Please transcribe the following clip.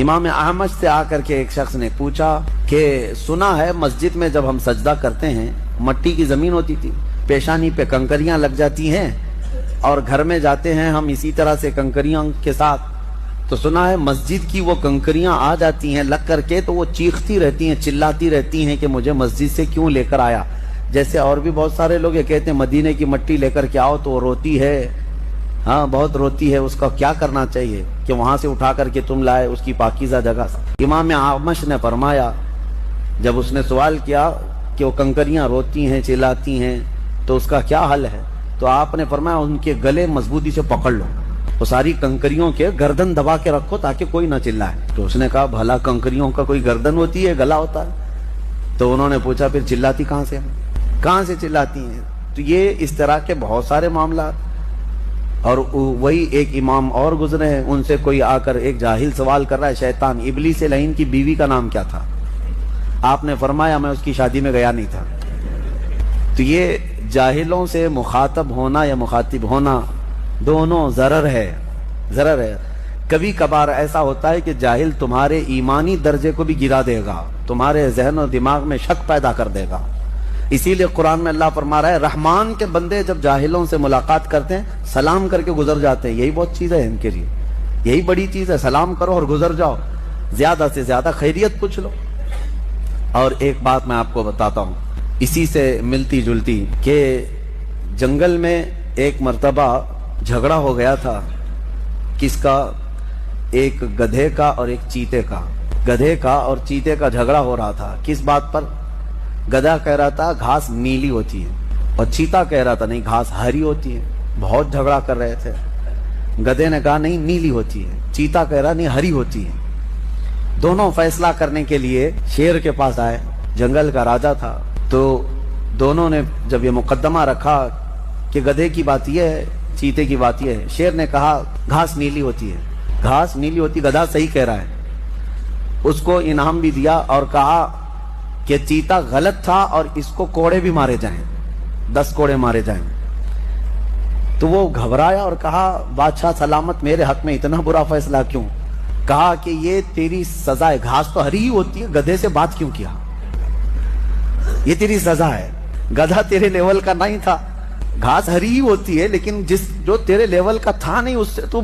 امام احمد سے آ کر کے ایک شخص نے پوچھا کہ سنا ہے مسجد میں جب ہم سجدہ کرتے ہیں مٹی کی زمین ہوتی تھی، پیشانی پہ کنکریاں لگ جاتی ہیں اور گھر میں جاتے ہیں ہم اسی طرح سے کنکریاں کے ساتھ، تو سنا ہے مسجد کی وہ کنکریاں آ جاتی ہیں لگ کر کے تو وہ چیختی رہتی ہیں، چلاتی رہتی ہیں کہ مجھے مسجد سے کیوں لے کر آیا۔ جیسے اور بھی بہت سارے لوگ یہ کہتے ہیں مدینے کی مٹی لے کر کے آؤ تو وہ روتی ہے، ہاں بہت روتی ہے، اس کا کیا کرنا چاہیے کہ وہاں سے اٹھا کر کے تم لائے اس کی پاکیزہ جگہ سے۔ امام اعمش نے فرمایا، جب اس نے سوال کیا کہ وہ کنکریاں روتی ہیں چلاتی ہیں تو اس کا کیا حل ہے، تو آپ نے فرمایا ان کے گلے مضبوطی سے پکڑ لو، وہ ساری کنکریوں کے گردن دبا کے رکھو تاکہ کوئی نہ چلائے۔ تو اس نے کہا بھلا کنکریوں کا کوئی گردن ہوتی ہے، گلا ہوتا ہے؟ تو انہوں نے پوچھا پھر چلاتی کہاں سے چلاتی ہیں؟ تو یہ اس طرح کے بہت سارے معاملات۔ اور وہی ایک امام اور گزرے ہیں، ان سے کوئی آ کر ایک جاہل سوال کر رہا ہے، شیطان ابلیس لعین کی بیوی کا نام کیا تھا؟ آپ نے فرمایا میں اس کی شادی میں گیا نہیں تھا۔ تو یہ جاہلوں سے مخاطب ہونا یا مخاطب ہونا دونوں ضرر ہے۔ کبھی کبھار ایسا ہوتا ہے کہ جاہل تمہارے ایمانی درجے کو بھی گرا دے گا، تمہارے ذہن و دماغ میں شک پیدا کر دے گا۔ اسی لیے قرآن میں اللہ فرما رہا ہے رحمان کے بندے جب جاہلوں سے ملاقات کرتے ہیں سلام کر کے گزر جاتے ہیں، یہی بہت چیز ہے ان کے لیے، یہی بڑی چیز ہے، سلام کرو اور گزر جاؤ، زیادہ سے زیادہ خیریت پوچھ لو۔ اور ایک بات میں آپ کو بتاتا ہوں اسی سے ملتی جلتی، کہ جنگل میں ایک مرتبہ جھگڑا ہو گیا تھا، کس کا؟ ایک گدھے کا اور ایک چیتے کا، گدھے کا اور چیتے کا جھگڑا ہو رہا تھا۔ کس بات پر؟ گدھا کہہ رہا تھا گھاس نیلی ہوتی ہے اور چیتا کہہ رہا تھا نہیں گھاس ہری ہوتی ہے، بہت جھگڑا کر رہے تھے۔ گدھے نے کہا نہیں نیلی ہوتی ہے، چیتا کہہ رہا نہیں ہری ہوتی ہے۔ دونوں فیصلہ کرنے کے لیے شیر کے پاس آئے، جنگل کا راجا تھا، تو دونوں نے جب یہ مقدمہ رکھا کہ گدھے کی بات یہ ہے چیتے کی بات یہ ہے، شیر نے کہا گھاس نیلی ہوتی ہے، گھاس نیلی ہوتی، گدھا صحیح کہہ رہا ہے۔ اس کو انعام بھی دیا اور کہا کہ چیتا غلط تھا اور اس کو کوڑے بھی مارے جائیں، 10 کوڑے مارے جائیں۔ تو وہ گھبرایا اور کہا بادشاہ سلامت میرے حق میں اتنا برا فیصلہ کیوں؟ کہا کہ یہ تیری سزا ہے، گھاس تو ہری ہی ہوتی ہے، گدھے سے بات کیوں کیا؟ یہ تیری سزا ہے، گدھا تیرے لیول کا نہیں تھا، گھاس ہری ہی ہوتی ہے لیکن جو تیرے لیول کا تھا نہیں اس سے تو